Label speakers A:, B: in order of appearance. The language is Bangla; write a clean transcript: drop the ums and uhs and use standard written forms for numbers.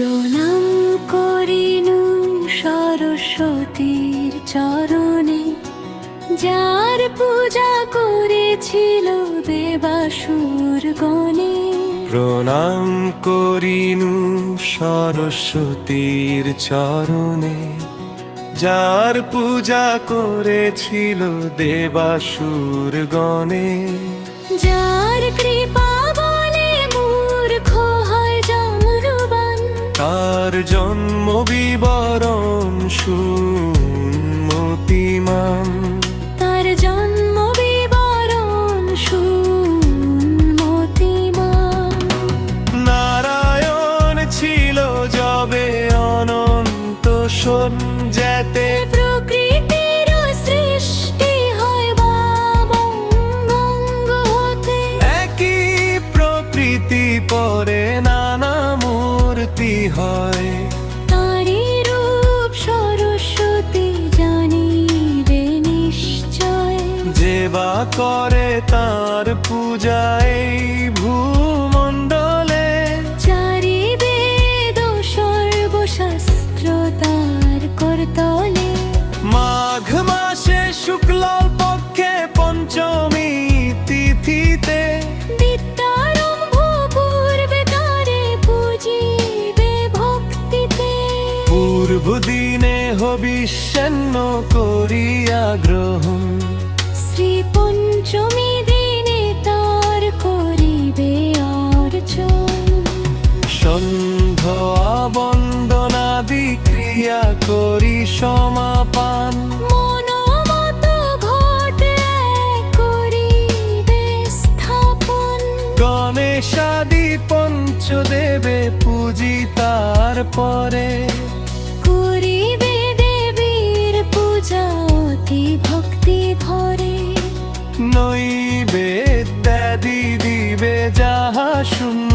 A: প্রণাম করিনু সরস্বতীর চরণে, যার পূজা করেছিল দেবাসুর গণে।
B: প্রণাম করিনু সরস্বতীর চরণে, যার পূজা করেছিল দেবাসুর গণে।
A: যার কৃপা বলে মূর্খ হয় জমরুবান,
B: তার জন্ম বিবরণ শুন মতিমান।
A: তার জন্ম বিবরণ শুন মতিমান।
B: নারায়ণ ছিল যবে অনন্ত শোন, যেতে
A: প্রকৃতির সৃষ্টি হয় বামঙ্গ হতে।
B: একই প্রকৃতি পরে নানা মূর্তি হয়।
A: তারি রূপ সরস্বতী জানিবে নিশ্চয়,
B: যে বা করে তার পূজা এই ভূমণ্ডলে।
A: চারি বেদ সর্বশাস্ত্র তার করতলে।
B: মাঘ মাসে শুক্ল পক্ষে পঞ্চমী তিথিতে,
A: বিদ্যারম্ভ পূর্বে তারে পূজিবে ভক্তিতে।
B: পূর্ব দিনে হবিষ্যান্ন করিয়া গ্রহণ,
A: শ্রী পঞ্চমী দিনে তার করিবে অর্চন।
B: সন্ধ্যা বন্দনাদি ক্রিয়া করি সমাপান।
A: মনোমত ঘটে করিবে স্থাপন।
B: গণেশাদি পঞ্চদেবে পূজি তার পরে,
A: করিবে দেবীর পূজা অতি ভক্তি ভরে।
B: নৈবেদ্যাদি দিবে যাহা শূন্য